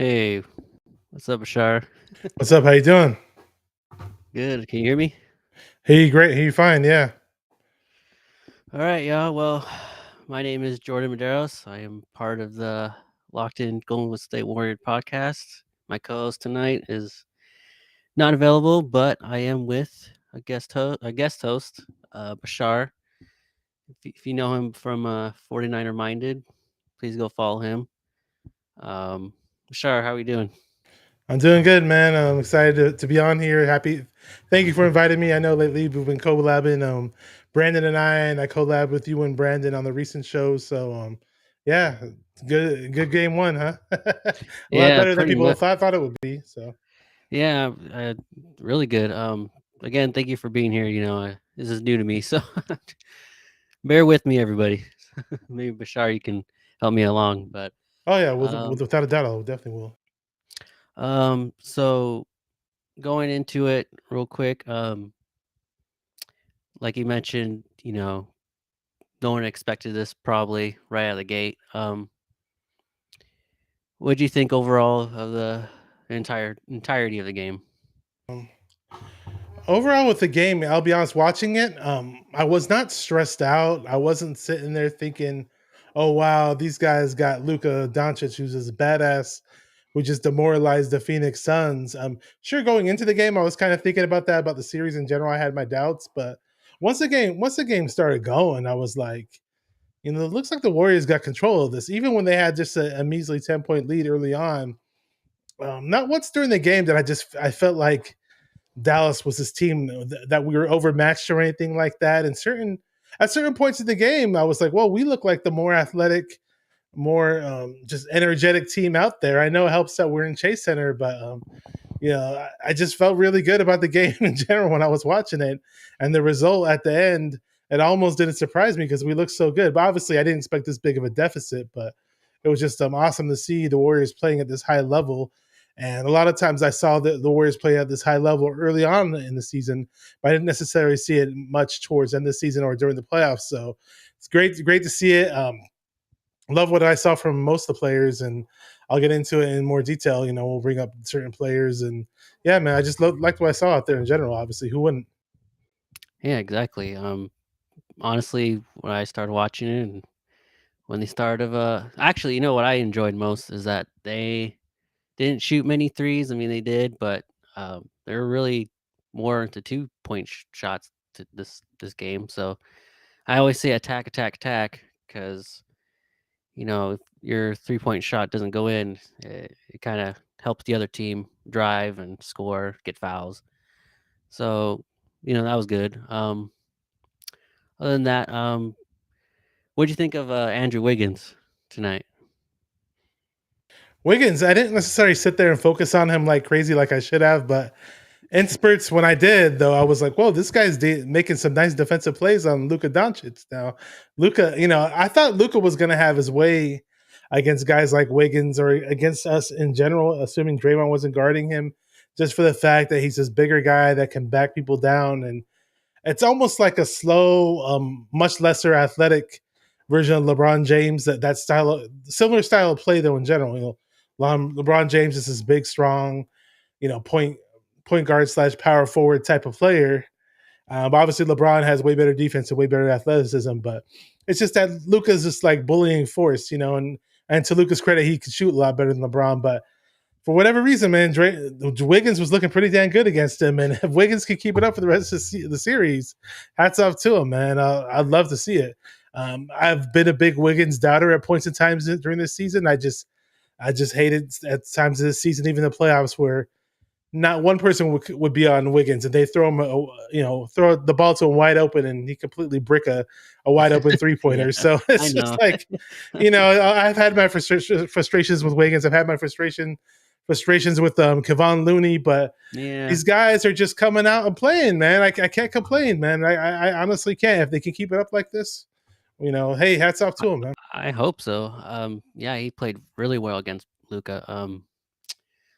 Hey, what's up, Bashar? What's up? How you doing? Good. Can you hear me? Hey, great. Hey, fine. Yeah. All right, yeah. Well, my name is Jordan Medeiros. I am part of the Locked In Golden State Warrior podcast. My co-host tonight is not available, but I am with a guest host, Bashar. If you know him from 49er Minded, please go follow him. Um, Bashar, how are we doing? I'm doing good, man. I'm excited to be on here. Happy. Thank you for inviting me. I know lately we've been collabing. Brandon and I collabed with you and Brandon on the recent shows. Yeah, good game one, huh? A lot Yeah, better than pretty people much. thought it would be. So, Yeah, really good. Again, thank you for being here. This is new to me, so bear with me, everybody. Maybe Bashar, you can help me along. But oh yeah, um, without a doubt, I definitely will. so going into it real quick, like you mentioned, no one expected this probably right out of the gate. What do you think overall of the entirety of the game? Um, Overall, with the game, I'll be honest, watching it, I was not stressed out. I wasn't sitting there thinking, "Oh wow, these guys got Luka Doncic, who's this badass, who just demoralized the Phoenix Suns." Sure, going into the game, I was kind of thinking about that, about the series in general. I had my doubts, but once the game started going, I was like, it looks like the Warriors got control of this, even when they had just a measly 10-point lead early on. Not once during the game that I felt like Dallas was this team that we were overmatched or anything like that. And at certain points in the game, I was like, well, we look like the more athletic, more just energetic team out there. I know it helps that we're in Chase Center, but I just felt really good about the game in general when I was watching it, and the result at the end. It almost didn't surprise me because we looked so good. But obviously, I didn't expect this big of a deficit. But it was just awesome to see the Warriors playing at this high level. And a lot of times I saw the Warriors play at this high level early on in the season, but I didn't necessarily see it much towards the end of the season or during the playoffs. So it's great to see it. Love what I saw from most of the players, and I'll get into it in more detail. We'll bring up certain players, and yeah, man, I just liked what I saw out there in general. Obviously, who wouldn't? Yeah, exactly. Honestly, when I started watching it, and when they started, actually, what I enjoyed most is that they didn't shoot many threes. I mean, they did, but they were really more into 2 point shots to this game. So I always say attack, attack, attack, because if your 3 point shot doesn't go in, it kind of helps the other team drive and score, get fouls. So that was good. Other than that, what do you think of Andrew Wiggins tonight? Wiggins, I didn't necessarily sit there and focus on him like crazy, like I should have, but in spurts when I did, though, I was like, "Whoa, this guy's making some nice defensive plays on Luka Doncic." Now, Luka, I thought Luka was going to have his way against guys like Wiggins or against us in general, assuming Draymond wasn't guarding him, just for the fact that he's this bigger guy that can back people down, and it's almost like a slow, much lesser athletic version of LeBron James. That similar style of play, though, in general. LeBron James is this big, strong, point guard slash power forward type of player. But obviously, LeBron has way better defense and way better athleticism. But it's just that Luka's just like bullying force, and to Luka's credit, he could shoot a lot better than LeBron. But for whatever reason, man, Wiggins was looking pretty damn good against him. And if Wiggins could keep it up for the rest of the series, hats off to him, man. I'd love to see it. I've been a big Wiggins doubter at points and times during this season. I just hated at times of this season, even the playoffs, where not one person would be on Wiggins, and they throw him, throw the ball to him wide open, and he completely brick a wide open 3 pointer. Yeah, So I it's just know. like, I've had my frustrations with Wiggins. I've had my frustrations with Kevon Looney, but Yeah, these guys are just coming out and playing, man. I can't complain, man. I honestly can't. If they can keep it up like this, hey, hats off I, to them, man. I hope so. Yeah, he played really well against Luca.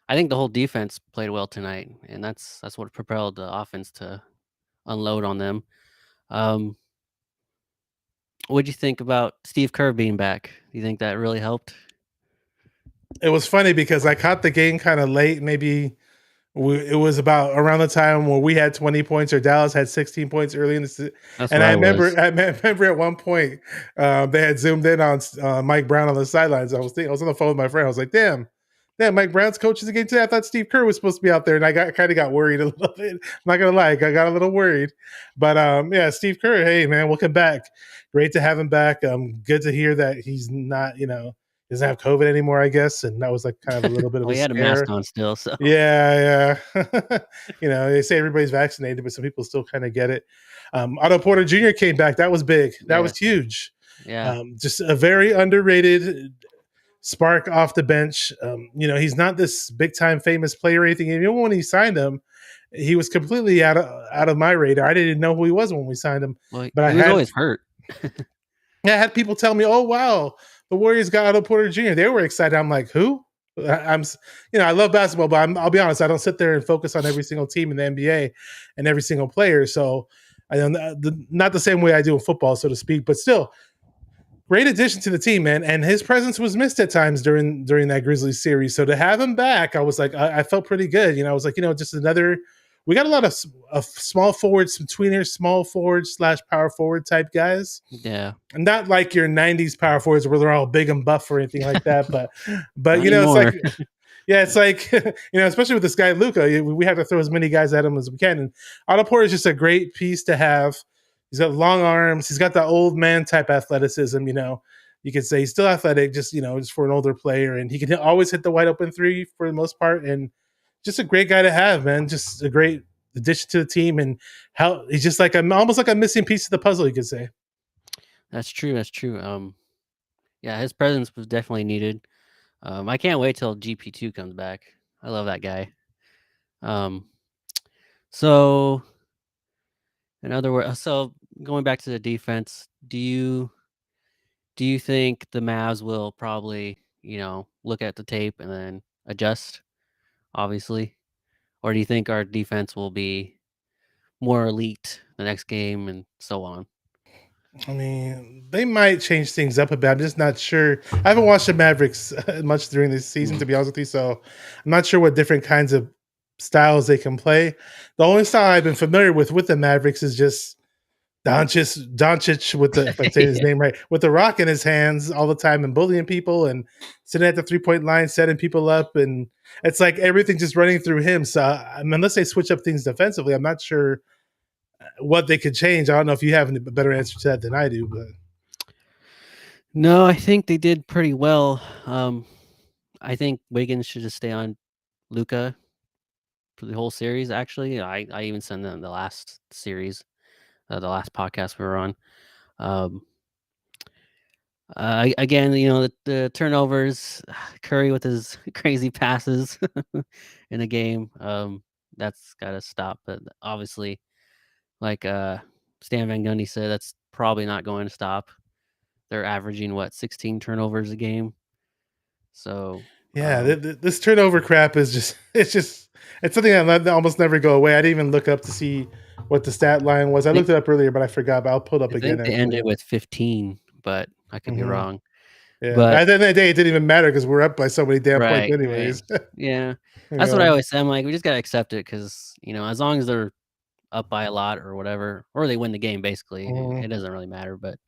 I think the whole defense played well tonight, and that's what propelled the offense to unload on them. Um, what do you think about Steve Kerr being back? Do you think that really helped? It was funny because I caught the game kind of late, maybe it was about around the time where we had 20 points or Dallas had 16 points early in the That's and where I I remember was. I remember at one point they had zoomed in on Mike Brown on the sidelines. I was on the phone with my friend. I was like, damn, Mike Brown's coaching the game today. I thought Steve Kerr was supposed to be out there, and I got kind of got worried a little bit. I'm not gonna lie, I got a little worried. But yeah, Steve Kerr, hey man, welcome back. Great to have him back. Good to hear that he's not, doesn't have COVID anymore, I guess. And that was like kind of a little bit of Well, a he had a mask scare. on still, so Yeah, yeah. They say everybody's vaccinated, but some people still kind of get it. Otto Porter Jr. came back. That was big. That yeah, was huge. yeah. Just a very underrated spark off the bench. He's not this big time famous player or anything. Even when he signed him, he was completely out of my radar. I didn't know who he was when we signed him, Well, but he was always hurt. I had people tell me, "Oh wow, the Warriors got Otto Porter Jr." They were excited. I'm like, "Who?" I'm, I love basketball, but I'll be honest. I don't sit there and focus on every single team in the NBA and every single player. So I don't, not the same way I do in football, so to speak. But still, great addition to the team, man. And his presence was missed at times during that Grizzlies series. So to have him back, I was like, I felt pretty good. I was like, just another. We got a lot of small forwards, some tweeners, small forwards / power forward type guys, Yeah, and not like your '90s power forwards where they're all big and buff or anything like that. But not it's like, anymore. yeah, it's like especially with this guy Luca, we have to throw as many guys at him as we can. And Otto Porter is just a great piece to have. He's got long arms. He's got the old man type athleticism. You could say he's still athletic, just for an older player, and he can always hit the wide open three for the most part. And just a great guy to have, man. Just a great addition to the team, and how he's just like almost like a missing piece of the puzzle, you could say. That's true. That's true. Yeah, his presence was definitely needed. I can't wait till GP2 comes back. I love that guy. Um, so in other words, so going back to the defense, do you think the Mavs will probably look at the tape and then adjust? Obviously, or do you think our defense will be more elite the next game and so on? I mean, they might change things up a bit. I'm just not sure. I haven't watched the Mavericks much during this season, Mhm. to be honest with you. So I'm not sure what different kinds of styles they can play. The only style I've been familiar with the Mavericks is just Doncic with the, if I say his Yeah. name right, with the rock in his hands all the time and bullying people and sitting at the 3 point line, setting people up, and it's like everything just running through him. So I mean, unless they switch up things defensively, I'm not sure what they could change. I don't know if you have a better answer to that than I do, but. No, I think they did pretty well. I think Wiggins should just stay on Luca for the whole series. Actually, I even said that in the last series, the last podcast we were on. Um, Again, the turnovers, Curry with his crazy passes in the game. That's got to stop. But obviously, like Stan Van Gundy said, that's probably not going to stop. They're averaging what 16 turnovers a game. So Yeah, this turnover crap is just it's something that almost never go away. I didn't even look up to see what the stat line was. I I think looked it up earlier, but I forgot. But I'll pull it up I again think they ended actually. with 15, but I could be Hmm. wrong. Yeah, but But at the end of the day, it didn't even matter because we're up by so many damn points, right, right. anyways. Yeah. you That's what I know. always say. I'm like, we just gotta accept it because as long as they're up by a lot or whatever, or they win the game, basically, Mhm. it doesn't really matter. But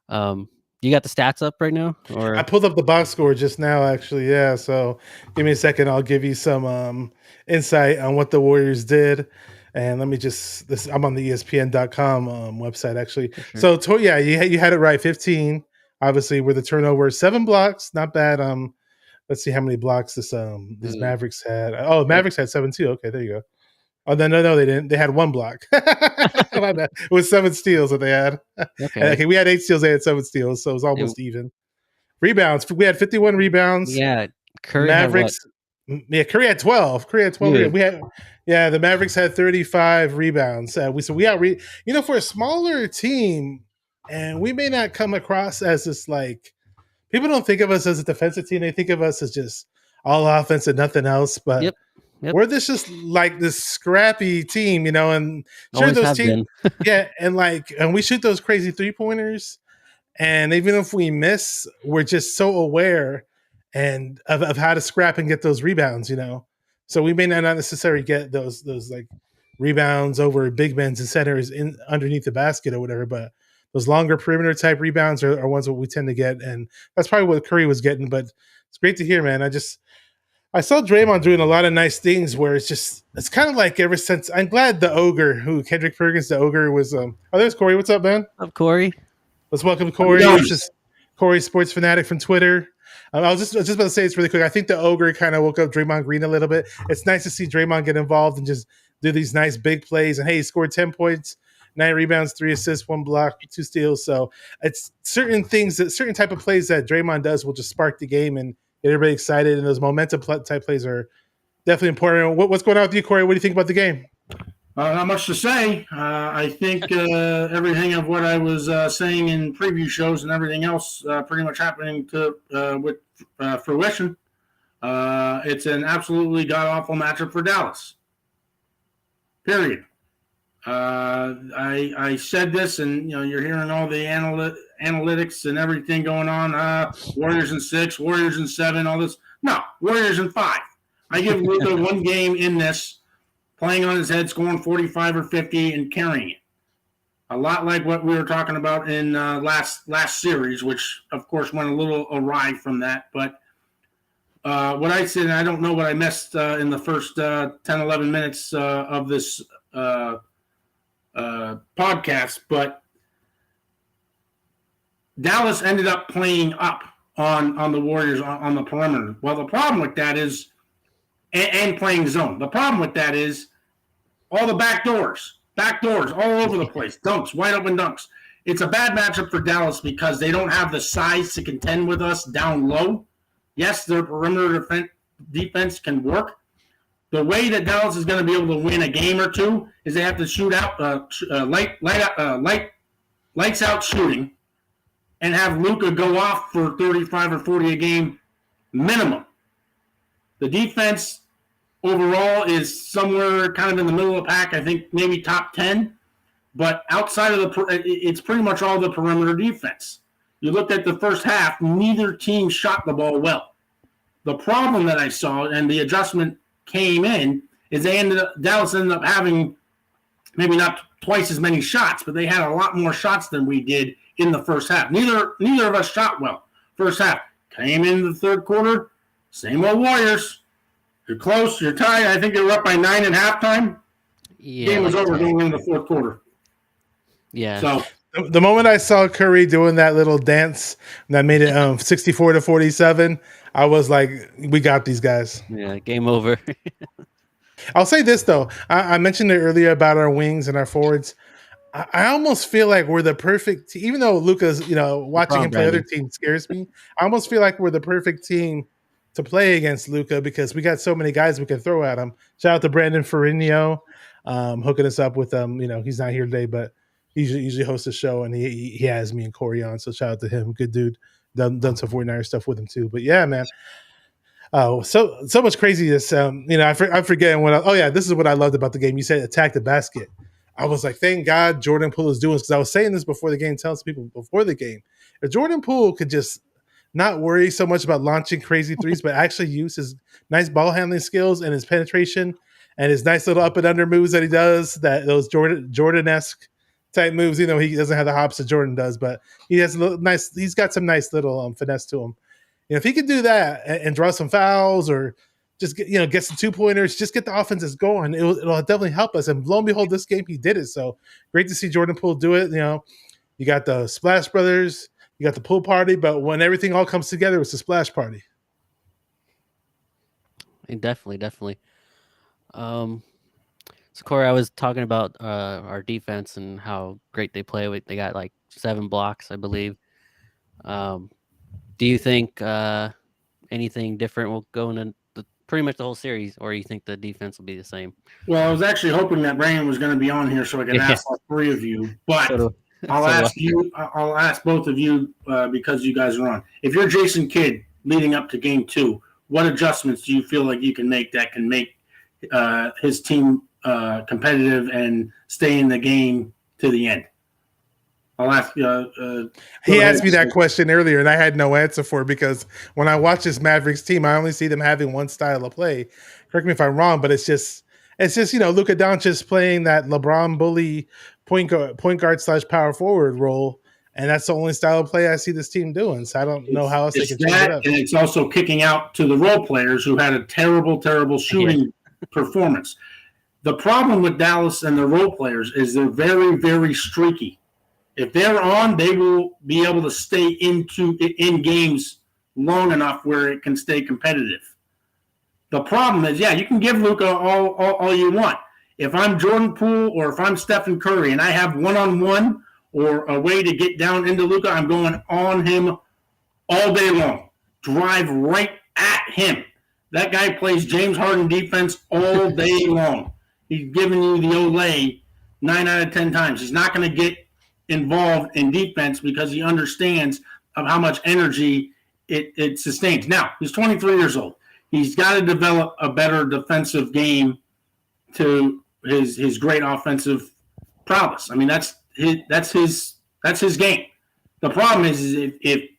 um, you got the stats up right now, I or pulled up the box score just now, actually. Yeah, so give me a second. I'll give you some insight on what the Warriors did. And let me just this. I'm on the ESPN.com website actually. for sure? So yeah, you had it right. 15, obviously, with the turnover, 7 blocks, not bad. Let's see how many blocks this Ooh, Mavericks had. Oh, yep. Mavericks had 7 too. Okay, there you go. Oh no, they didn't. They had 1 block. My bad. It was 7 steals that they had. And, Okay. okay, we had 8 steals. They had 7 steals, so it was And, almost even. Rebounds. We had 51 rebounds. yeah, Curry had what? Mavericks. Yeah, Curry had 12. Curry had 12 rebounds. Dude, Yeah, the Mavericks had 35 rebounds. We out for a smaller team, and we may not come across as this like people don't think of us as a defensive team. They think of us as just all offense and nothing else. But yep, yep. we're just like this scrappy team, and sure Always those have teams, been. yeah, and we shoot those crazy 3 pointers, and even if we miss, we're just so aware. and of how to scrap and get those rebounds. So we may not necessarily get those like rebounds over big men and centers in underneath the basket or whatever, but those longer perimeter type rebounds are ones that we tend to get, and that's probably what Curry was getting. But it's great to hear, man. I saw Draymond doing a lot of nice things where it's kind of like ever since I'm glad the ogre who Kendrick Perkins, the ogre was there's Corey. What's up, man? Up, Corey. Let's welcome How you Corey. doing? This is Corey Sports Fanatic from Twitter. I was just about to say this really quick. I think the ogre kind of woke up Draymond Green a little bit. It's nice to see Draymond get involved and just do these nice big plays. And hey, he scored 10 points, 9 rebounds, 3 assists, 1 block, 2 steals. So it's certain type of plays that Draymond does will just spark the game and get everybody excited. And those momentum type plays are definitely important. What's going on with you, Corey? What do you think about the game? Not much to say. I think everything of what I was saying in preview shows and everything else pretty much happening with fruition. It's an absolutely god-awful matchup for Dallas. Period. I said this, and you're hearing all the analytics and everything going on. Warriors in 6, Warriors in 7, all this. No, Warriors in 5. I give Luka one game in this, playing on his head, scoring 45 or 50, and carrying it. A lot like what we were talking about in last series, which, of course, went a little awry from that. But what I said, and I don't know what I missed in the first 10, 11 minutes of this podcast, but Dallas ended up playing up on the Warriors on the perimeter. Well, the problem with that is, and playing zone. The problem with that is all the back doors all over the place, dunks, wide open dunks. It's a bad matchup for Dallas because they don't have the size to contend with us down low. Yes, their perimeter defense can work. The way that Dallas is going to be able to win a game or two is they have to shoot out lights out shooting and have Luka go off for 35 or 40 a game minimum. The defense overall is somewhere kind of in the middle of the pack. I think maybe top 10. But outside of it's pretty much all the perimeter defense. You looked at the first half, neither team shot the ball well. The problem that I saw, and the adjustment came in, is Dallas ended up having maybe not twice as many shots, but they had a lot more shots than we did in the first half. Neither of us shot well first half. Came into the third quarter, same old Warriors. You're close, you're tied. I think they were up by 9 at halftime. Yeah, Game was over going into the fourth quarter. Yeah. So the moment I saw Curry doing that little dance that made it 64-47, I was like, we got these guys. Yeah, game over. I'll say this, though. I mentioned it earlier about our wings and our forwards. I almost feel like we're the perfect team, even though Luka's, watching him play other teams scares me. I almost feel like we're the perfect team to play against Luka because we got so many guys we can throw at him. Shout out to Brandon Ferrigno, hooking us up with he's not here today, but he usually hosts a show, and he has me and Corey on. So shout out to him. Good dude. Done some 49er stuff with him too. But yeah, man. Oh, so much craziness. I'm forgetting this is what I loved about the game. You said attack the basket. I was like, thank God Jordan Poole is doing this, because I was saying this before the game, telling people before the game. If Jordan Poole could just not worry so much about launching crazy threes, but actually use his nice ball handling skills and his penetration and his nice little up and under moves that he does, those Jordan-esque type moves. He doesn't have the hops that Jordan does, but he's got some nice little finesse to him. If he could do that and draw some fouls or just get some 2-pointers, just get the offenses going, it'll definitely help us. And lo and behold, this game he did it. So great to see Jordan Poole do it. You got the Splash Brothers, you got the pool party, but when everything all comes together, it's a splash party. Definitely. So Corey, I was talking about our defense and how great they play. They got like 7 blocks, I believe. Do you think anything different will go into pretty much the whole series, or you think the defense will be the same? Well, I was actually hoping that Brandon was going to be on here so I could ask all 3 of you, but I'll ask both of you because you guys are on. If you're Jason Kidd leading up to game 2, what adjustments do you feel like you can make that can make his team competitive and stay in the game to the end? I'll ask. He asked me that question earlier, and I had no answer for it because when I watch this Mavericks team, I only see them having one style of play. Correct me if I'm wrong, but it's just Luka Doncic playing that LeBron bully point guard / power forward role, and that's the only style of play I see this team doing. So I don't know how else they can change it up. And it's also kicking out to the role players who had a terrible shooting performance. The problem with Dallas and the role players is they're very, very streaky. If they're on, they will be able to stay in games long enough where it can stay competitive. The problem is, you can give Luka all you want. If I'm Jordan Poole or if I'm Stephen Curry and I have one-on-one or a way to get down into Luka, I'm going on him all day long. Drive right at him. That guy plays James Harden defense all day long. He's giving you the Olay 9 out of 10 times. He's not going to get involved in defense because he understands of how much energy it sustains. Now, he's 23 years old. He's got to develop a better defensive game to his great offensive prowess. I mean, that's his game. The problem is if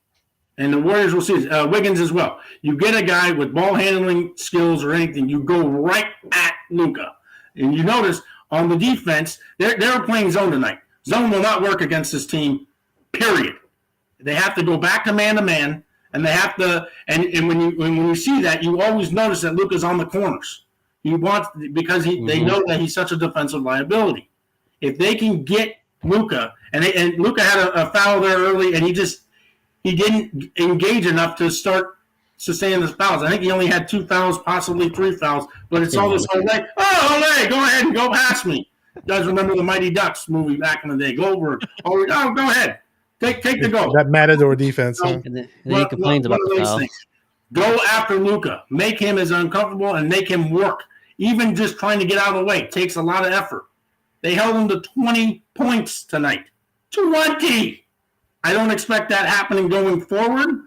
and the Warriors will see this, Wiggins as well. You get a guy with ball handling skills or anything, you go right at Luka. And you notice on the defense, they're playing zone tonight. Zone will not work against this team, period. They have to go back to man, and they have to. And when you see that, you always notice that Luka's on the corners. Because they know that he's such a defensive liability. If they can get Luka, and Luka had a foul there early, and he didn't engage enough to start sustaining the fouls. I think he only had 2 fouls, possibly 3 fouls. But it's all this Olay. Oh, Olay, go ahead and go past me. You guys remember the Mighty Ducks movie back in the day? Goldberg. Oh, go ahead. Take the goal. That Matador defense. And then he complains about the fouls. Go after Luka. Make him as uncomfortable and make him work. Even just trying to get out of the way takes a lot of effort. They held him to 20 points tonight. 20! I don't expect that happening going forward,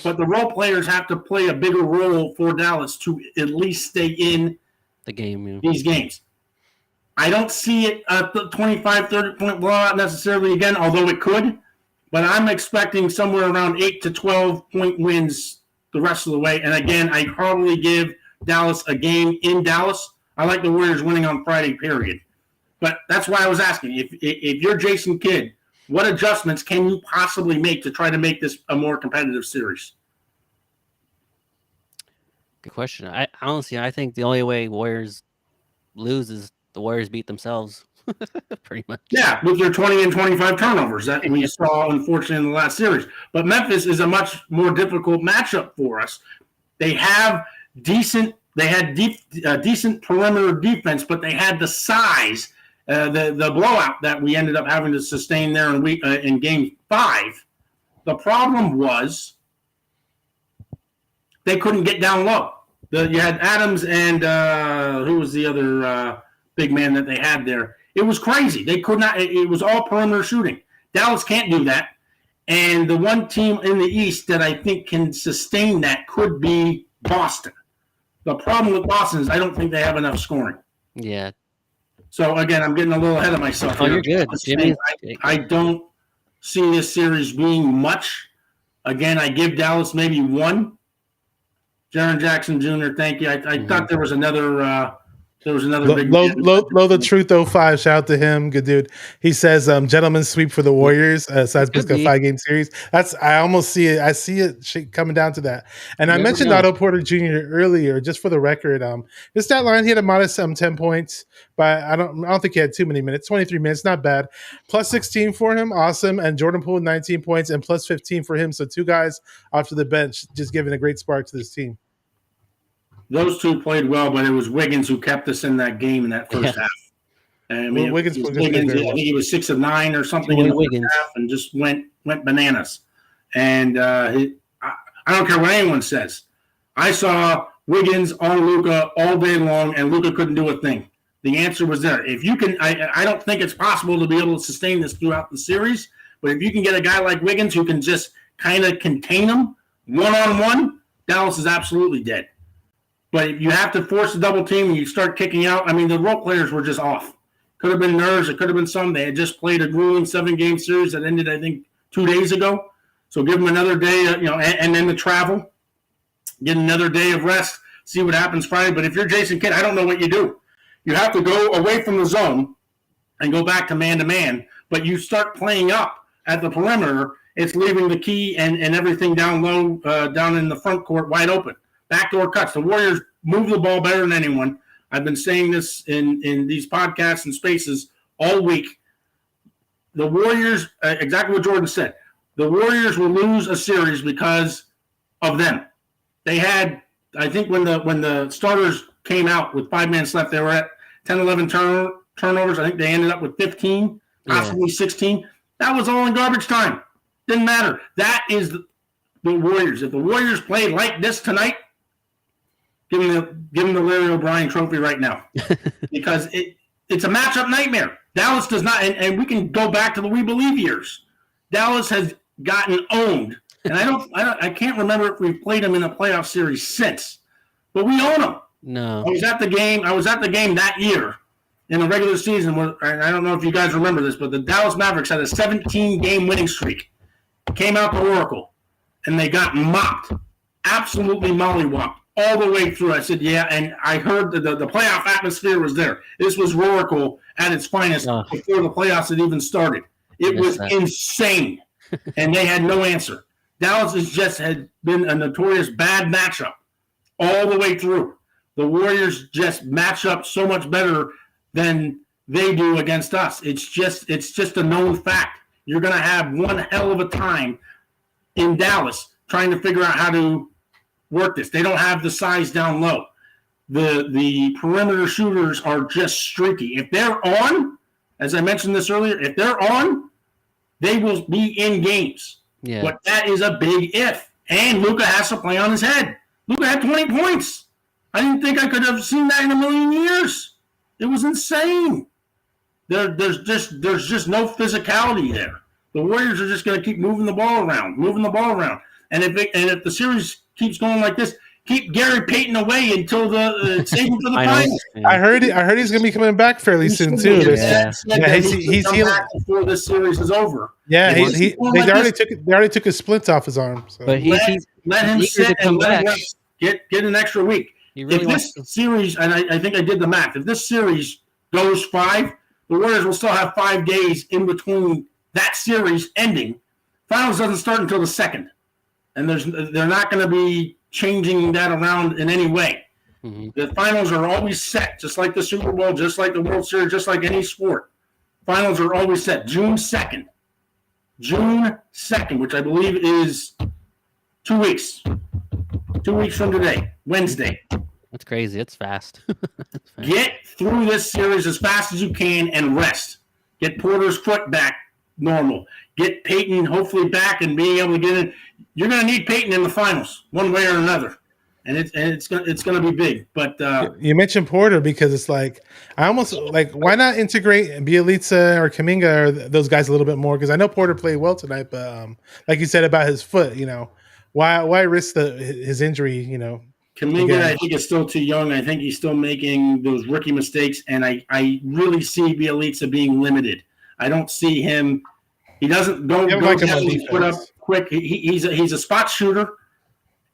but the role players have to play a bigger role for Dallas to at least stay in the game. These games. I don't see it a 25, 30-point blowout necessarily again, although it could. But I'm expecting somewhere around 8 to 12-point wins the rest of the way. And again, I probably give Dallas a game in Dallas. I like the Warriors winning on Friday, period. But that's why I was asking. If you're Jason Kidd, what adjustments can you possibly make to try to make this a more competitive series? Good question. I honestly think the only way Warriors lose is the Warriors beat themselves. Pretty much. Yeah, with their 20 and 25 turnovers that we saw, unfortunately, in the last series. But Memphis is a much more difficult matchup for us. They had decent perimeter defense, but they had the size. The blowout that we ended up having to sustain there in Game 5. The problem was they couldn't get down low. You had Adams and who was the other big man that they had there? It was crazy. They could not. It was all perimeter shooting. Dallas can't do that. And the one team in the East that I think can sustain that could be Boston. The problem with Boston is I don't think they have enough scoring. Yeah. So, again, I'm getting a little ahead of myself. Oh, you're good. I don't see this series being much. Again, I give Dallas maybe 1. Jaren Jackson Jr., thank you. I thought there was another big Low the Truth 05. Shout out to him. Good dude. He says, gentlemen's sweep for the Warriors. So that's basically a 5-game series. I almost see it. I see it coming down to that. And I mentioned Otto Porter Jr. earlier, just for the record. His stat line, he had a modest 10 points, but I don't think he had too many minutes. 23 minutes, not bad. Plus 16 for him, awesome. And Jordan Poole 19 points and plus 15 for him. So 2 guys off to the bench, just giving a great spark to this team. Those 2 played well, but it was Wiggins who kept us in that game in that first half. I mean, Wiggins I think he was 6 of 9 or something in the first half and just went bananas. And I don't care what anyone says. I saw Wiggins on Luka all day long, and Luka couldn't do a thing. The answer was there. If you can, I don't think it's possible to be able to sustain this throughout the series, but if you can get a guy like Wiggins who can just kind of contain him one-on-one, Dallas is absolutely dead. But if you have to force a double team and you start kicking out, I mean, the role players were just off. Could have been nerves. It could have been something. They had just played a grueling 7-game series that ended, I think, 2 days ago. So give them another day, and then the travel. Get another day of rest. See what happens Friday. But if you're Jason Kidd, I don't know what you do. You have to go away from the zone and go back to man-to-man. But you start playing up at the perimeter. It's leaving the key and everything down low, down in the front court wide open. Backdoor cuts. The Warriors move the ball better than anyone. I've been saying this in these podcasts and spaces all week. The Warriors, exactly what Jordan said, the Warriors will lose a series because of them. They had, I think when the starters came out with 5 minutes left, they were at 10, 11 turnovers. I think they ended up with 15, possibly 16. That was all in garbage time. Didn't matter. That is the Warriors. If the Warriors played like this tonight, give them the Larry O'Brien trophy right now. Because it's a matchup nightmare. Dallas does not, and we can go back to the We Believe years. Dallas has gotten owned. And I can't remember if we've played them in a playoff series since. But we own them. No. I was at the game that year in the regular season. And I don't know if you guys remember this, but the Dallas Mavericks had a 17-game winning streak. Came out to Oracle, and they got mopped. Absolutely mollywopped all the way through. I said, yeah, and I heard the playoff atmosphere was there. This was Oracle at its finest before the playoffs had even started. It was insane, and they had no answer. Dallas had been a notorious bad matchup all the way through. The Warriors just match up so much better than they do against us. It's just a known fact. You're going to have one hell of a time in Dallas trying to figure out how to work this. They don't have the size down low. The perimeter shooters are just streaky. If they're on, as I mentioned this earlier, if they're on, they will be in games. Yeah. But that is a big if. And Luka has to play on his head. Luka had 20 points. I didn't think I could have seen that in a million years. It was insane. There's just no physicality there. The Warriors are just going to keep moving the ball around. And if the series keeps going like this, keep Gary Payton away until the save him for the finals. I heard he's going to be coming back fairly soon too. He's come back before this series is over. Yeah, they already took his splints off his arm. So. But let him sit and let him rest. Get an extra week. Really if this series, and I think I did the math, if this series goes 5, the Warriors will still have 5 days in between that series ending. Finals doesn't start until the 2nd, and they're not going to be changing that around in any way. Mm-hmm. The finals are always set, just like the Super Bowl, just like the World Series, just like any sport. Finals are always set. June 2nd, which I believe is 2 weeks. 2 weeks from today, Wednesday. That's crazy. It's fast. Get through this series as fast as you can and rest. Get Porter's foot back normal. Get Payton hopefully back and being able to get in. You're going to need Payton in the finals one way or another, and it's going to be big. But you mentioned Porter because it's like I almost like why not integrate Bjelica or Kuminga or those guys a little bit more because I know Porter played well tonight, but like you said about his foot, why risk his injury, Kuminga, I think, is still too young. I think he's still making those rookie mistakes, and I really see Bjelica being limited. I don't see him. He doesn't go put up quick. He's a spot shooter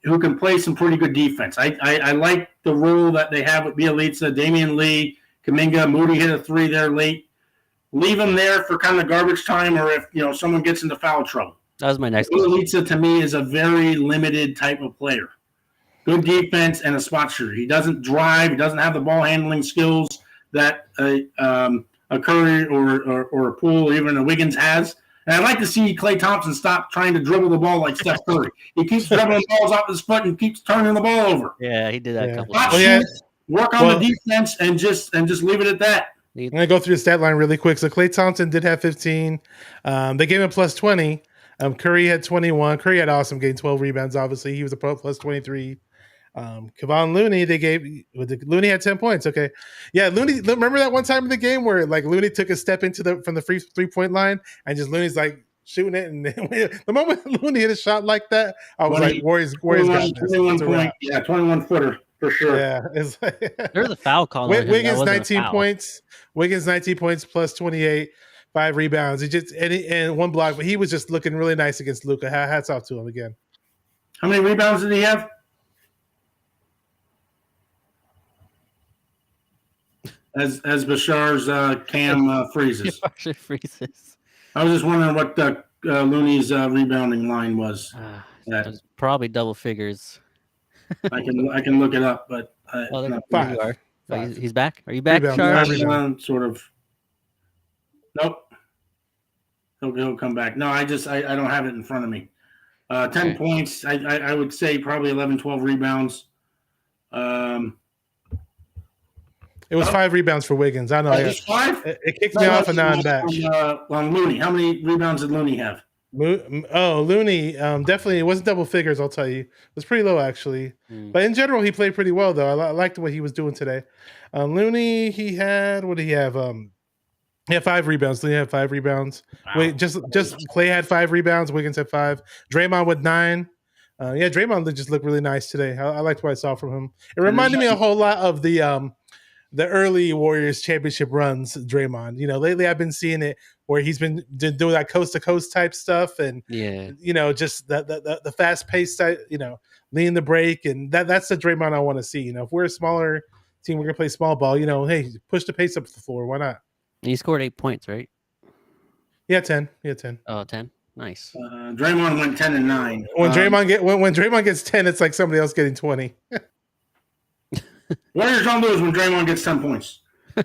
who can play some pretty good defense. I like the role that they have with Bjelica, Damian Lee, Kuminga. Moody hit a 3 there late. Leave him there for kind of garbage time, or if someone gets into foul trouble. That was my next question. Bjelica to me is a very limited type of player. Good defense and a spot shooter. He doesn't drive. He doesn't have the ball handling skills that a Curry or a Poole or even a Wiggins has. And I'd like to see Klay Thompson stop trying to dribble the ball like Steph Curry. He keeps dribbling balls off his foot and keeps turning the ball over. Yeah, he did that a couple of times. Work on the defense and just leave it at that. I'm going to go through the stat line really quick. So Klay Thompson did have 15. They gave him plus 20. Curry had 21. Curry had an awesome game, 12 rebounds, obviously. He was a plus 23. Kevon Looney, Looney had 10 points. Okay. Yeah, Looney, remember that one time in the game where like Looney took a step from the free 3-point line and just Looney's like shooting it, and the moment Looney hit a shot like that, I was like, Warriors got this. 21 point, 21 footer. for sure. Yeah, it's like There's a foul call on him. That Wiggins wasn't a 19 foul. points. Wiggins 19 points plus 28, 5 rebounds. He just and 1 block, but he was just looking really nice against Luka. Hats off to him again. How many rebounds did he have? As Bashar's cam freezes. Bashar freezes. I was just wondering what Looney's rebounding line was. It was probably double figures. I can look it up, but Oh, there Five. you are. Oh, Five. he's back. Are you back, Rebound, Char? five rebound. sort of. Nope. He'll come back. No, I don't have it in front of me. 10 points. I would say probably 11, 12 rebounds. It was 5 rebounds for Wiggins. I know. Just 5? It kicked me off, and now I'm back. On Looney. How many rebounds did Looney have? Looney, definitely it wasn't double figures. I'll tell you, it was pretty low actually. But in general, he played pretty well though. I liked what he was doing today. Looney, he had what did he have? He had 5 rebounds. Looney had 5 rebounds. Wow. Wait, just Clay had 5 rebounds. Wiggins had 5. Draymond with 9. Draymond just looked really nice today. I liked what I saw from him. It reminded me a whole lot of the early Warriors championship runs, Draymond. Lately I've been seeing it where he's been doing that coast to coast type stuff, and just the fast paced type, lean the break, and that's the Draymond I want to see. If we're a smaller team, we're gonna play small ball. Hey, push the pace up the floor. Why not? He scored 8 points, right? Yeah, 10. Yeah, 10. Oh, 10. Nice. Draymond went 10 and 9. When Draymond gets 10, it's like somebody else getting 20. Warriors don't lose when Draymond gets 10 points.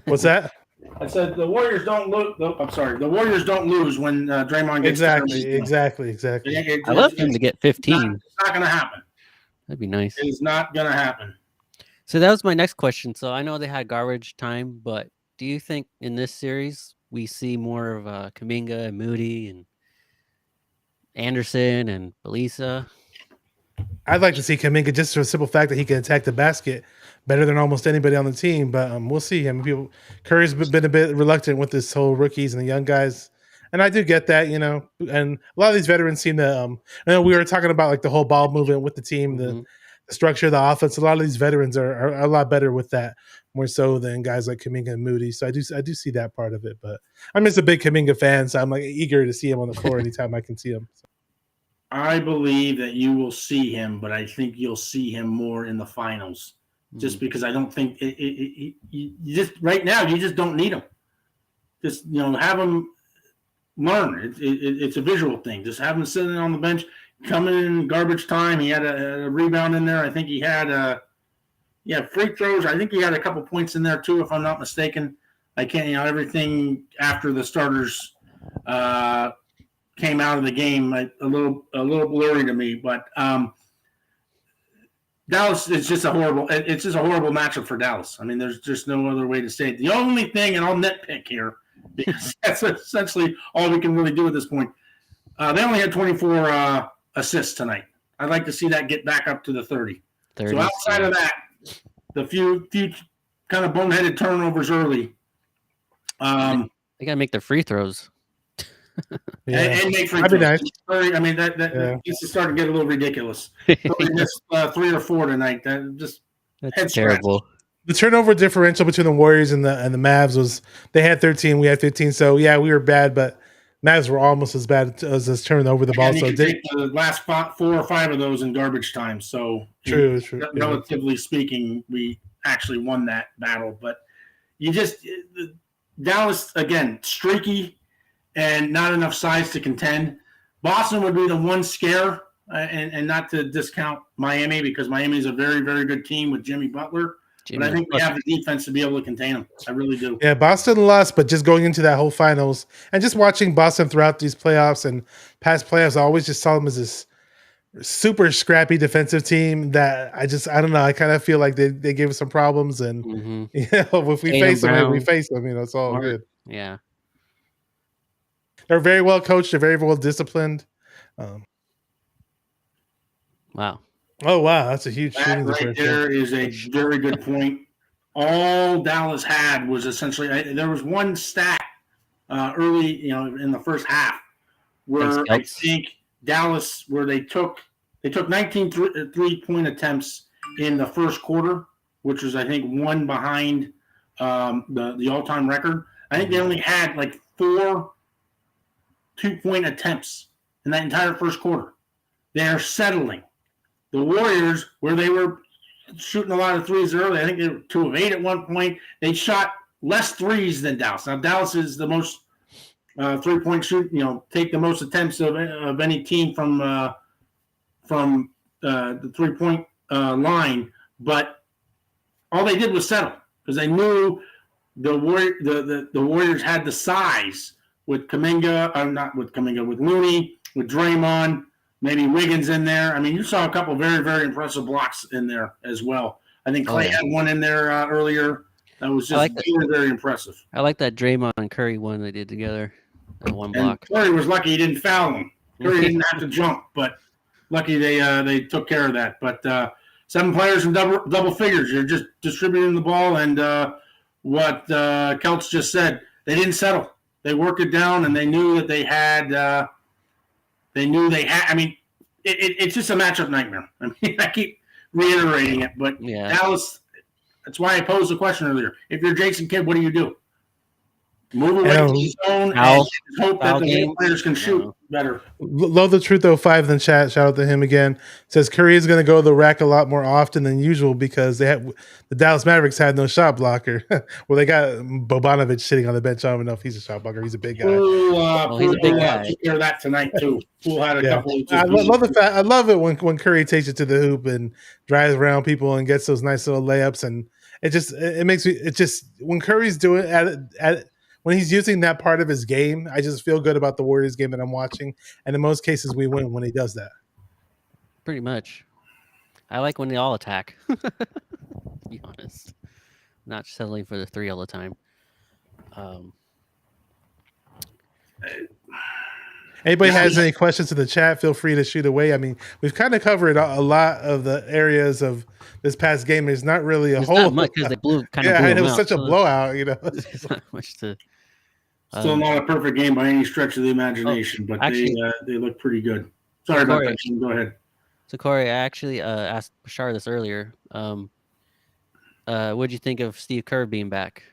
What's that? I said the Warriors don't lose. I'm sorry. The Warriors don't lose when Draymond gets 10 points. Exactly. I love him to get 15. It's not going to happen. That'd be nice. It is not going to happen. So that was my next question. So I know they had garbage time, but do you think in this series we see more of Kuminga and Moody and Anderson and Belisa? I'd like to see Kuminga just for the simple fact that he can attack the basket better than almost anybody on the team. But we'll see. Curry's been a bit reluctant with this whole rookies and the young guys, and I do get that, And a lot of these veterans seem to. We were talking about like the whole ball movement with the team, the structure of the offense. A lot of these veterans are a lot better with that, more so than guys like Kuminga and Moody. So I do see that part of it. But I'm just a big Kuminga fan, so I'm like eager to see him on the floor anytime I can see him. So. I believe that you will see him, but I think you'll see him more in the finals. Just because I don't think you just right now you just don't need him. Just have him learn. It's a visual thing. Just have him sitting on the bench, coming in garbage time. He had a rebound in there. I think he had free throws. I think he had a couple points in there too, if I'm not mistaken. I can't everything after the starters came out of the game a little blurry to me, but Dallas is just a horrible matchup for Dallas. I mean, there's just no other way to say it. The only thing, and I'll nitpick here because that's essentially all we can really do at this point. They only had 24 assists tonight. I'd like to see that get back up to the 30. So outside of that, the few kind of boneheaded turnovers early. They gotta make their free throws. And make free throws. Nice. I mean, that this is starting to get a little ridiculous. Probably missed 3 or 4 tonight. That's terrible. The turnover differential between the Warriors and the Mavs was they had 13, we had 15. So yeah, we were bad, but Mavs were almost as bad as us turning over the ball. So take the last 4 or 5 of those in garbage time. So true. Relatively speaking, we actually won that battle. But Dallas again streaky. And not enough size to contend. Boston would be the one scare, and not to discount Miami because Miami is a very, very good team with Jimmy Butler. But I think we have the defense to be able to contain them. I really do. Yeah, Boston lost, but just going into that whole finals and just watching Boston throughout these playoffs and past playoffs, I always just saw them as this super scrappy defensive team that I don't know. I kind of feel like they gave us some problems, and if we face them, we face them. It's all good. Yeah. They're very well coached. They're very well disciplined. Wow. Oh, wow. That's a huge shooting difference. There is a very good point. All Dallas had was essentially there was one stat early, in the first half where I think Dallas, where they took 19 3-point attempts in the first quarter, which was, I think, one behind the all-time record. I think they only had like 4 two-point attempts in that entire first quarter. They are settling. The Warriors, where they were shooting a lot of threes early, I think they were 2 of 8 at one point. They shot less threes than Dallas. Now, Dallas is the most three-point shoot, take the most attempts of any team from the three-point line, but all they did was settle because they knew the Warriors had the size with with Looney, with Draymond, maybe Wiggins in there. I mean, you saw a couple very, very impressive blocks in there as well. I think Clay had one in there earlier. That was just very, very impressive. I like that Draymond and Curry one they did together. That one block. And Curry was lucky he didn't foul him. Curry didn't have to jump, but lucky they took care of that. But 7 players in double figures. You're just distributing the ball, and what Kelts just said, they didn't settle. They worked it down, and they knew that they had. I mean, it's just a matchup nightmare. I mean, I keep reiterating it, but Dallas. That's why I posed the question earlier. If you're Jason Kidd, what do you do? Move away from the zone and hope that the players can shoot better. Love the Truth 05 in the chat. Shout out to him again. Says Curry is going to go to the rack a lot more often than usual because the Dallas Mavericks had no shot blocker. Well, they got Bobanovic sitting on the bench. I don't know if he's a shot blocker. He's a big guy. He's a big guy. Took care of that tonight too. Poole had a couple. I love the fact. I love it when Curry takes it to the hoop and drives around people and gets those nice little layups. And it makes me. It just when Curry's doing when he's using that part of his game, I just feel good about the Warriors game that I'm watching. And in most cases, we win when he does that. Pretty much. I like when they all attack, to be honest. Not settling for the 3 all the time. Anybody has any questions in the chat, feel free to shoot away. I mean, we've kind of covered a lot of the areas of this past game. There's not really a whole much because they blew it was such a blowout, There's not much to. Still not a perfect game by any stretch of the imagination, but actually, they look pretty good. Sorry about that. Go ahead. So Corey, I actually asked Bashar this earlier. What'd you think of Steve Kerr being back?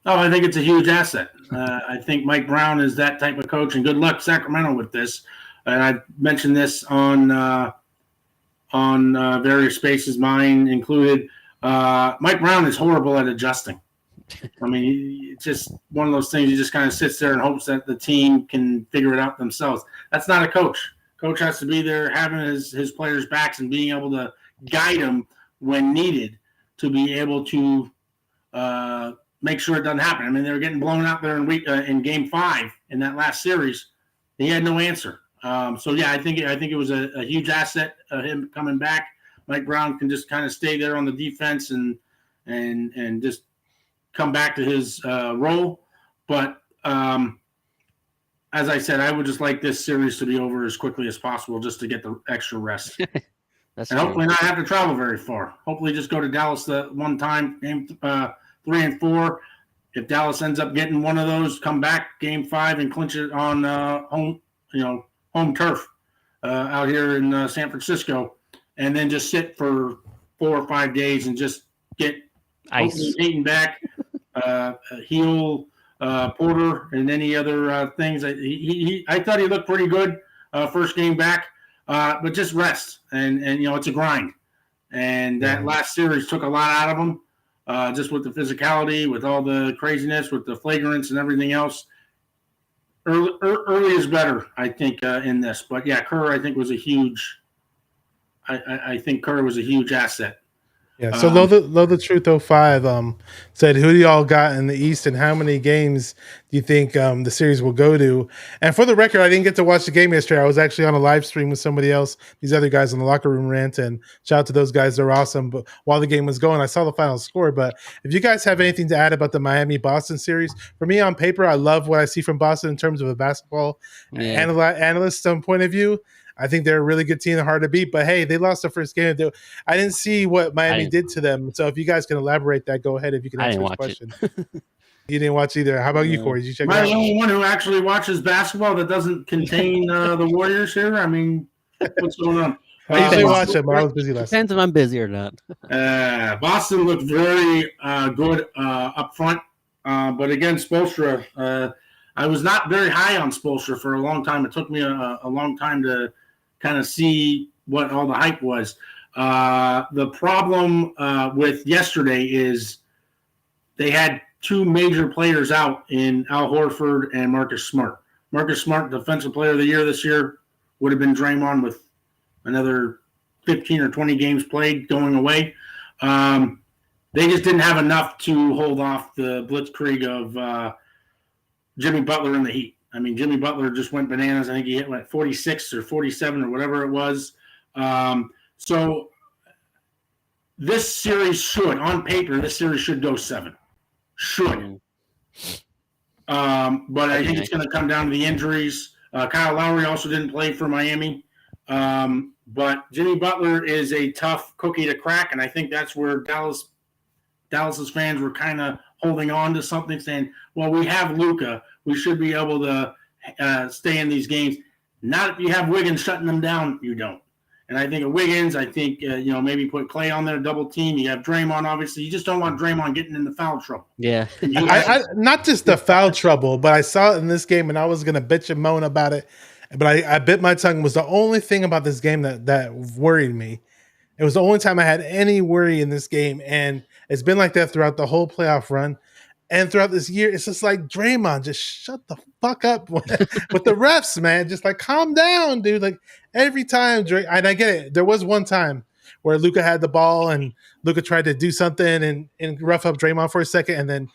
Oh, I think it's a huge asset. I think Mike Brown is that type of coach, and good luck Sacramento with this. And I mentioned this on various spaces, mine included. Mike Brown is horrible at adjusting. I mean, it's just one of those things. He just kind of sits there and hopes that the team can figure it out themselves. That's not a coach. Coach has to be there, having his players' backs and being able to guide them when needed to be able to make sure it doesn't happen. I mean, they were getting blown out there in Game 5 in that last series. He had no answer. I think it was a huge asset him coming back. Mike Brown can just kind of stay there on the defense and just come back to his role. But as I said, I would just like this series to be over as quickly as possible just to get the extra rest. Hopefully not have to travel very far. Hopefully just go to Dallas the one time, game 3 and 4. If Dallas ends up getting one of those, come back game 5 and clinch it on home turf out here in San Francisco, and then just sit for 4 or 5 days and just get Payton back, Heel, Porter, and any other things. I thought he looked pretty good first game back, but just rest and it's a grind. And that last series took a lot out of him, just with the physicality, with all the craziness, with the flagrants and everything else. Early is better, I think, in this. But yeah, Kerr, I think was a huge. I think Kerr was a huge asset. Yeah. So Love the Truth 05 said, who do y'all got in the East, and how many games do you think the series will go to? And for the record, I didn't get to watch the game yesterday. I was actually on a live stream with somebody else, these other guys on the Locker Room Rant, and shout out to those guys. They're awesome. But while the game was going, I saw the final score. But if you guys have anything to add about the Miami-Boston series, for me on paper, I love what I see from Boston in terms of a basketball analyst point of view. I think they're a really good team and hard to beat, but hey, they lost the first game. I didn't see what Miami did to them. So if you guys can elaborate that, go ahead. If you can answer this question. You didn't watch either. How about you, Corey? Did you check it out? I'm the only one who actually watches basketball that doesn't contain the Warriors here. I mean, what's going on? I usually Depends. watch it, but I was busy last night. Depends if I'm busy or not. Boston looked very good up front. But again, Spoelstra, I was not very high on Spoelstra for a long time. It took me a long time to kind of see what all the hype was. The problem with yesterday is they had two major players out in Al Horford and Marcus Smart. Marcus Smart, Defensive Player of the Year this year, would have been Draymond with another 15 or 20 games played going away. They just didn't have enough to hold off the blitzkrieg of Jimmy Butler in the Heat. I mean, Jimmy Butler just went bananas. I think he hit 46 or 47 or whatever it was. So this series should, on paper, this series should go 7. Should. But I think it's going to come down to the injuries. Kyle Lowry also didn't play for Miami. But Jimmy Butler is a tough cookie to crack, and I think that's where Dallas's fans were kind of holding on to something, saying, well, we have Luka. We should be able to stay in these games. Not if you have Wiggins shutting them down, you don't. And I think of Wiggins, I think, maybe put Clay on there, double team. You have Draymond, obviously. You just don't want Draymond getting into foul trouble. Yeah. I not just the foul trouble, but I saw it in this game, and I was going to bitch and moan about it. But I bit my tongue. It was the only thing about this game that worried me. It was the only time I had any worry in this game. And it's been like that throughout the whole playoff run. And throughout this year, it's just like, Draymond, just shut the fuck up with the refs, man. Just like, calm down, dude. Like every time, and I get it. There was one time where Luka had the ball and Luka tried to do something and rough up Draymond for a second and then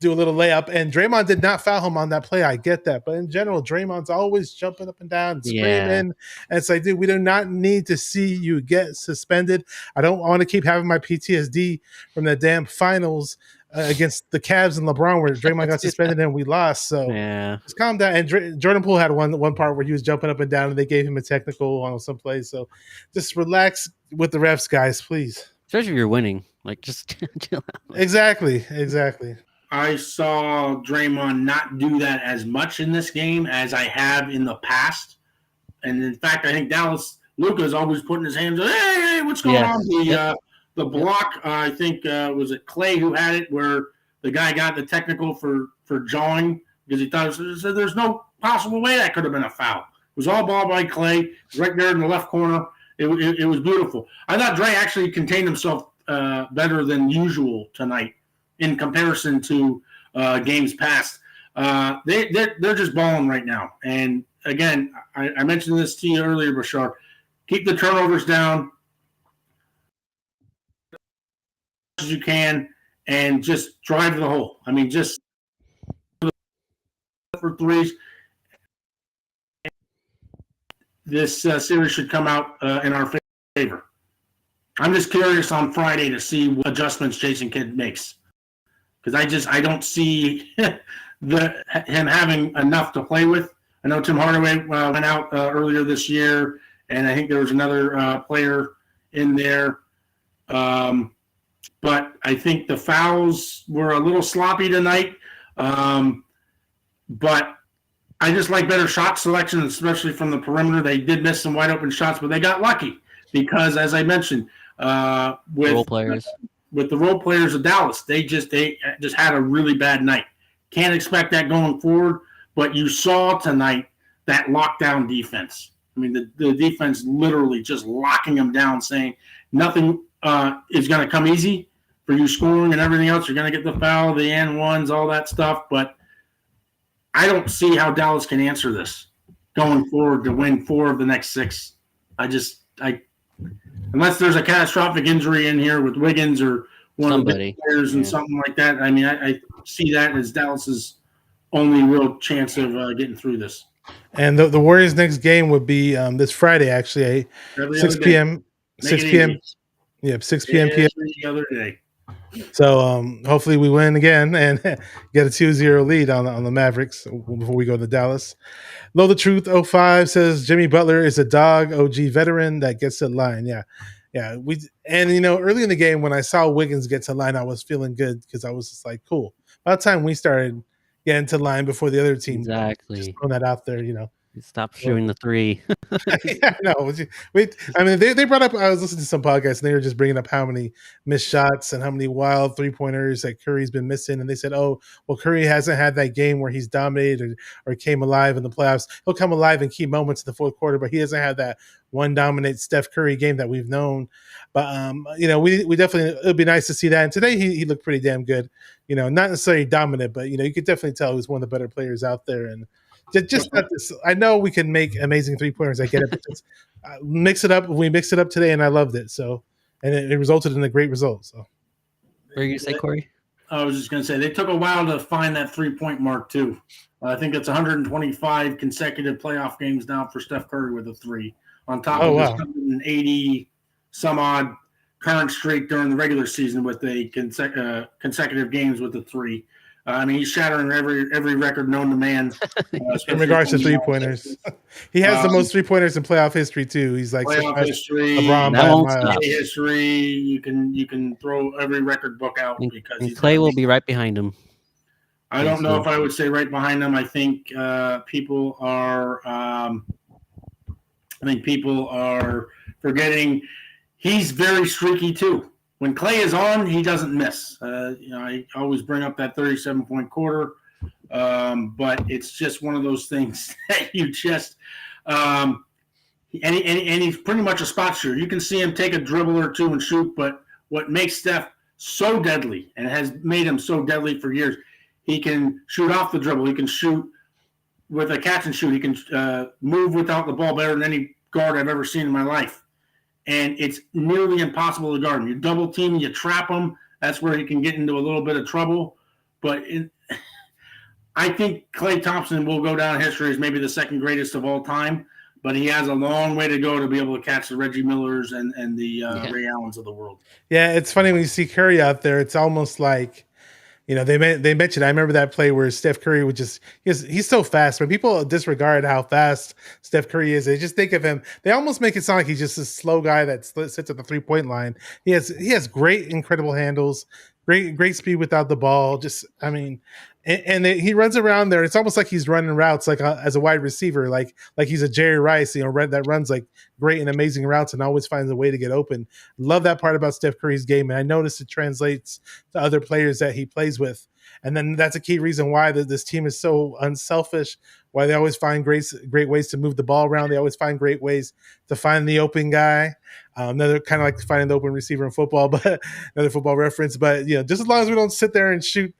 do a little layup. And Draymond did not foul him on that play. I get that. But in general, Draymond's always jumping up and down and screaming. Yeah. And it's like, dude, we do not need to see you get suspended. I don't want to keep having my PTSD from the damn finals against the Cavs and LeBron where Draymond got suspended and we lost. So just calm down. And Jordan Poole had one part where he was jumping up and down and they gave him a technical on some plays. So just relax with the refs, guys, please. Especially if you're winning. Like, just chill out. Exactly. I saw Draymond not do that as much in this game as I have in the past. And in fact, I think Luka's always putting his hands up, hey, what's going on? The block, I think, was it Clay who had it, where the guy got the technical for jawing because he thought there's no possible way that could have been a foul. It was all ball by Clay. It was right there in the left corner. It was beautiful. I thought Dre actually contained himself better than usual tonight in comparison to games past. They're just balling right now. And again, I mentioned this to you earlier, Bashar. Keep the turnovers down as you can and just drive the hole. I mean, just for threes. This series should come out in our favor. I'm just curious on Friday to see what adjustments Jason Kidd makes, because I don't see him having enough to play with. I know Tim Hardaway went out earlier this year, and I think there was another player in there. But I think the fouls were a little sloppy tonight. But I just like better shot selection, especially from the perimeter. They did miss some wide open shots, but they got lucky because, as I mentioned, with Role players. With the role players of Dallas, they just had a really bad night. Can't expect that going forward. But you saw tonight that lockdown defense. I mean, the defense literally just locking them down, saying nothing is going to come easy for you scoring and everything else. You're going to get the foul, the and ones, all that stuff. But I don't see how Dallas can answer this going forward to win 4 of the next 6. Unless there's a catastrophic injury in here with Wiggins or one of the big players and something like that. I mean, I see that as Dallas's only real chance of getting through this. And the Warriors' next game would be this Friday, actually, 6 p.m. 6 p.m. Yeah, 6 p.m. Every other day. So hopefully we win again and get a 2-0 lead on the Mavericks before we go to Dallas. Know the Truth 05 says Jimmy Butler is a dog OG veteran that gets to the line. Yeah. Early in the game when I saw Wiggins get to the line, I was feeling good because I was just like, cool. By the time we started getting to the line before the other team, exactly, just throwing that out there, Stop shooting the three. Yeah, no. Wait, I mean, they brought up. I was listening to some podcasts, and they were just bringing up how many missed shots and how many wild 3-pointers that Curry's been missing. And they said, "Oh, well, Curry hasn't had that game where he's dominated or came alive in the playoffs. He'll come alive in key moments in the fourth quarter, but he hasn't had that one dominant Steph Curry game that we've known." But we definitely, it'd be nice to see that. And today he looked pretty damn good. Not necessarily dominant, but you could definitely tell he's one of the better players out there. And just not this. I know we can make amazing 3-pointers. I get it, but just mix it up. We mixed it up today, and I loved it. So, and it resulted in a great result. So, What were you say, Corey? I was just going to say they took a while to find that 3-point mark too. I think it's 125 consecutive playoff games now for Steph Curry with a 3, on top of his 180 some odd current streak during the regular season with a consecutive games with a 3. I mean, he's shattering every record known to man. In regards to 3-pointers, he has the most 3-pointers in playoff history too. He's like playoff history, LeBron by a mile. History. You can throw every record book out because Clay will be right behind him. I don't know if I would say right behind him. I think people are. Forgetting he's very streaky too. When Clay is on, he doesn't miss. I always bring up that 37-point quarter, but it's just one of those things that you just and he's pretty much a spot shooter. You can see him take a dribble or two and shoot, but what makes Steph so deadly and has made him so deadly for years, he can shoot off the dribble. He can shoot with a catch and shoot. He can move without the ball better than any guard I've ever seen in my life. And it's nearly impossible to guard him. You double team, you trap him. That's where he can get into a little bit of trouble. But I think Klay Thompson will go down in history as maybe the second greatest of all time. But he has a long way to go to be able to catch the Reggie Millers and the Ray Allens of the world. Yeah, it's funny when you see Curry out there. It's almost like, they mentioned, I remember that play where Steph Curry would he's so fast. When people disregard how fast Steph Curry is, they just think of him. They almost make it sound like he's just a slow guy that sits at the 3-point line. He has great, incredible handles, great speed without the ball. He runs around there. It's almost like he's running routes like as a wide receiver, like he's a Jerry Rice, that runs like great and amazing routes and always finds a way to get open. Love that part about Steph Curry's game, and I noticed it translates to other players that he plays with. And then that's a key reason why this team is so unselfish, why they always find great ways to move the ball around. They always find great ways to find the open guy. Another kind of like finding the open receiver in football, but another football reference. But just as long as we don't sit there and shoot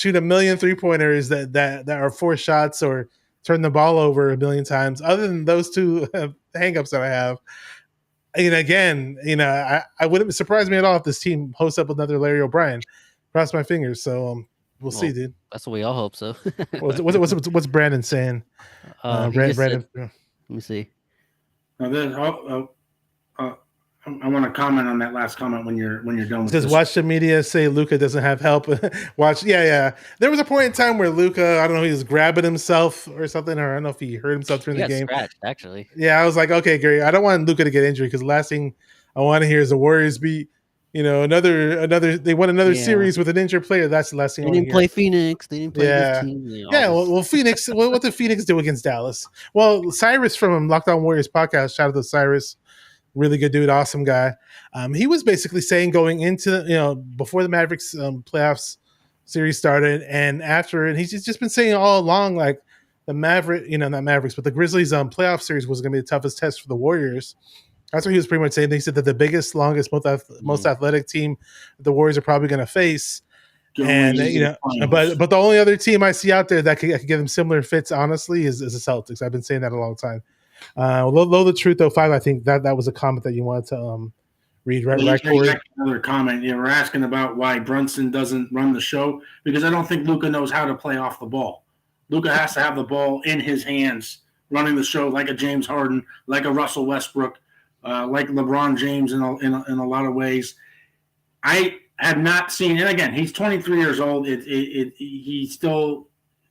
a million 3-pointers that are 4 shots or turn the ball over a million times, other than those 2 hangups that I have. I wouldn't surprise me at all if this team hosts up another Larry O'Brien. Cross my fingers. So we'll see, dude. That's what we all hope so. What's Brandon saying? Brandon. Let me see. I want to comment on that last comment when you're done with this. Watch the media say Luka doesn't have help. Yeah. There was a point in time where Luka, I don't know, he was grabbing himself or something, or I don't know if he hurt himself during the game. Scratched, actually. Yeah, I was like, okay, Gary, I don't want Luka to get injured because the last thing I want to hear is the Warriors beat, another. They won another series with an injured player. That's the last thing. They didn't play Phoenix. They didn't play this team. Well, Phoenix. What did Phoenix do against Dallas? Well, Cyrus from Lockdown Warriors podcast. Shout out to Cyrus. Really good dude, awesome guy. He was basically saying going into before the Mavericks playoffs series started and after, and he's just been saying all along like the not Mavericks, but the Grizzlies playoff series was going to be the toughest test for the Warriors. That's what he was pretty much saying. They said that the biggest, longest, most athletic team the Warriors are probably going to face. And but the only other team I see out there that could give them similar fits, honestly, is the Celtics. I've been saying that a long time. Low the truth, though, 5. I think that was a comment that you wanted to read, right? Another comment. We're asking about why Brunson doesn't run the show because I don't think Luka knows how to play off the ball. Luka has to have the ball in his hands, running the show like a James Harden, like a Russell Westbrook, like LeBron James in a lot of ways. I have not seen, and again, he's 23 years old. He's still,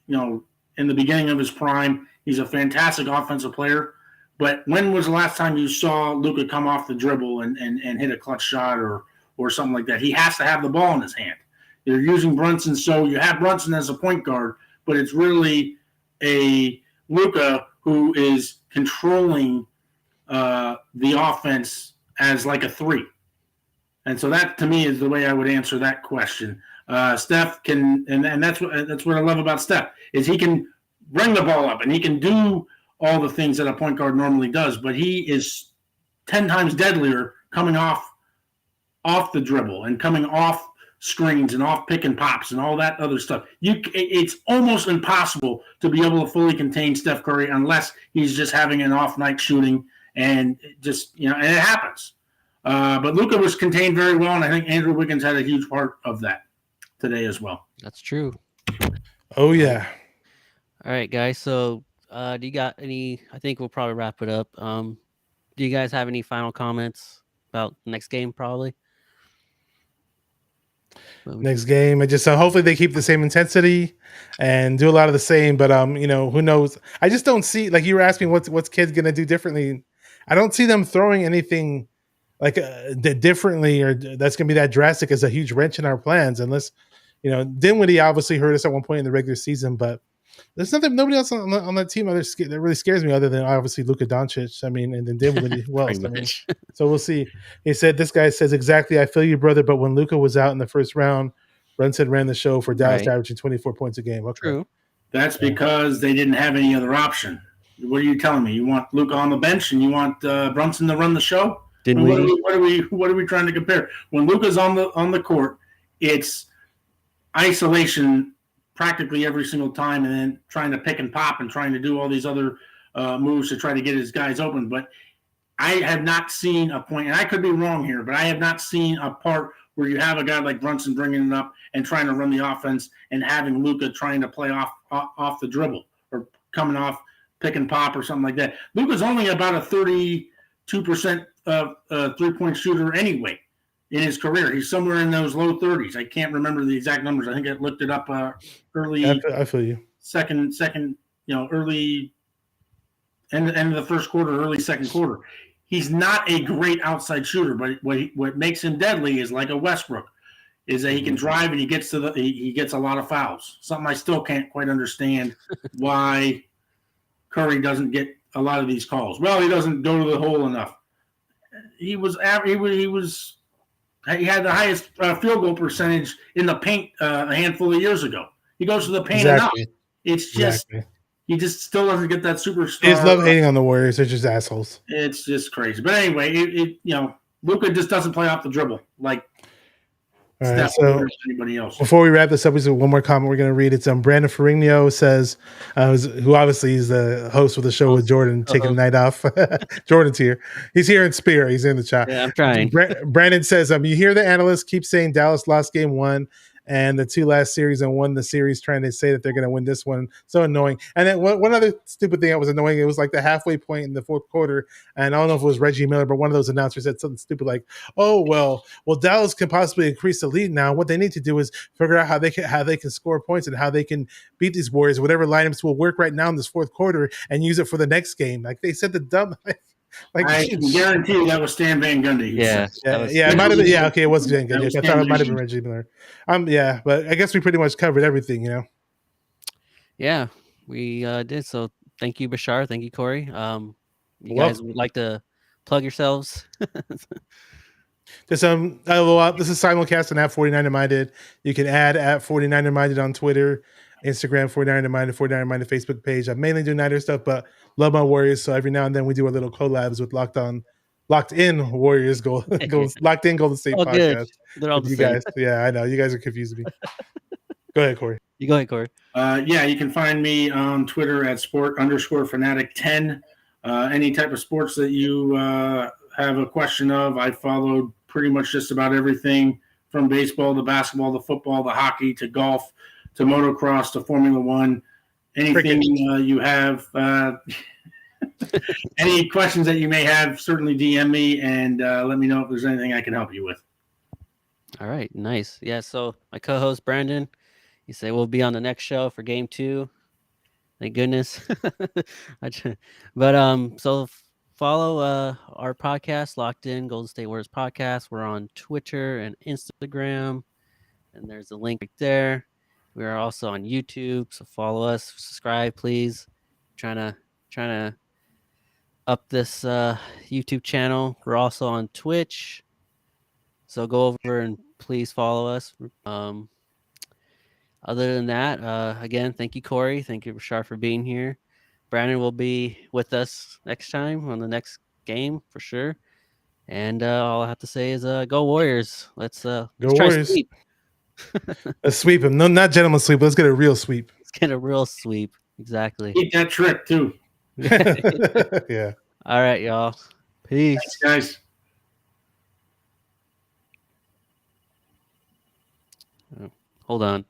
in the beginning of his prime. He's a fantastic offensive player. But when was the last time you saw Luka come off the dribble and hit a clutch shot or something like that? He has to have the ball in his hand. You're using Brunson, so you have Brunson as a point guard, but it's really a Luka, who is controlling the offense as like a 3. And so that, to me, is the way I would answer that question. Steph can, and that's what I love about Steph, is he can bring the ball up and he can do all the things that a point guard normally does, but he is 10 times deadlier coming off the dribble and coming off screens and off pick and pops and all that other stuff. It's almost impossible to be able to fully contain Steph Curry unless he's just having an off night shooting, and just, and it happens. But Luka was contained very well, and I think Andrew Wiggins had a huge part of that today as well. That's true. Oh yeah. All right, guys. So, do you got any? I think we'll probably wrap it up. Do you guys have any final comments about next game? Probably. Next game, I just hopefully they keep the same intensity and do a lot of the same. But who knows? I just don't see, like you were asking, what's kids gonna do differently. I don't see them throwing anything like differently, or that's gonna be that drastic as a huge wrench in our plans. Unless Dinwiddie obviously hurt us at one point in the regular season, but there's nobody else on that team that really scares me other than obviously Luka Doncic. I mean, and then Dinwiddie. Who else? I mean, so we'll see. He said, this guy says, exactly, I feel you, brother. But when Luka was out in the first round, Brunson ran the show for Dallas, averaging 24 points a game. Okay. True. That's because they didn't have any other option. What are you telling me? You want Luka on the bench and you want Brunson to run the show? What are we trying to compare? When Luka's on the court, it's isolation practically every single time, and then trying to pick and pop and trying to do all these other moves to try to get his guys open. But I have not seen a point, and I could be wrong here, but I have not seen a part where you have a guy like Brunson bringing it up and trying to run the offense and having Luka trying to play off the dribble or coming off pick and pop or something like that. Luka's only about a 32% three-point shooter anyway in his career. He's somewhere in those low 30s. I can't remember the exact numbers. I think I looked it up early. I feel you. Second, early end of the first quarter, early second quarter. He's not a great outside shooter, but what makes him deadly is like a Westbrook, is that he can drive and he gets a lot of fouls. Something I still can't quite understand why Curry doesn't get a lot of these calls. Well, he doesn't go to the hole enough. He had the highest field goal percentage in the paint a handful of years ago. He goes to the paint enough. It's just he just still doesn't get that superstar. He just love hating on the Warriors. They're just assholes. It's just crazy. But anyway, Luka just doesn't play off the dribble like Steph or anybody else. Before we wrap this up, there's one more comment we're going to read. It's Brandon Ferrigno says, who obviously is the host of the show with Jordan, taking the night off. Jordan's here. He's here in spirit. He's in the chat. Yeah, I'm trying. Brandon says, you hear the analysts keep saying Dallas lost game 1 and the 2 last series and won the series, trying to say that they're going to win this one. So annoying. And then one other stupid thing that was annoying, it was like the halfway point in the fourth quarter, and I don't know if it was Reggie Miller, but one of those announcers said something stupid like, "Oh well, Dallas can possibly increase the lead now. What they need to do is figure out how they can score points and how they can beat these Warriors. Whatever lineups will work right now in this fourth quarter, and use it for the next game." Like they said, the dumb. I can guarantee you that was Stan Van Gundy. Yeah, it might have been. Yeah, okay, it was Van Gundy. I thought it might have been Reggie Miller. Yeah, but I guess we pretty much covered everything, Yeah, we did. So thank you, Bashar. Thank you, Corey. You guys would like to plug yourselves? This is simulcast on @49erminded. You can add @49erminded on Twitter, Instagram, 49erminded, 49erminded Facebook page. I mainly do Niner stuff, but love my Warriors. So every now and then we do a little collabs with Locked In Warriors Locked In Golden State podcast. They're all you guys. Yeah, I know. You guys are confusing me. Go ahead, Corey. You go ahead, Corey. You can find me on Twitter @sport_fanatic10. Any type of sports that you have a question of, I followed pretty much just about everything from baseball to basketball to football to hockey to golf to motocross to Formula One. Anything you have, any questions that you may have, certainly DM me and let me know if there's anything I can help you with. All right, nice. Yeah, so my co-host Brandon, he said we'll be on the next show for game 2. Thank goodness. But so follow our podcast, Locked In Golden State Warriors podcast. We're on Twitter and Instagram, and there's a link right there. We are also on YouTube, so follow us, subscribe, please. trying to up this YouTube channel. We're also on Twitch, so go over and please follow us. Other than that, again, thank you, Corey. Thank you, Bashar, for being here. Brandon will be with us next time on the next game for sure. And all I have to say is, go Warriors. Let's Go try Warriors. sweep. Let's sweep him. No, not gentleman sweep. Let's get a real sweep. Let's get a real sweep. Exactly. Eat that trick too. Yeah. All right, y'all. Peace. Thanks, guys. Hold on.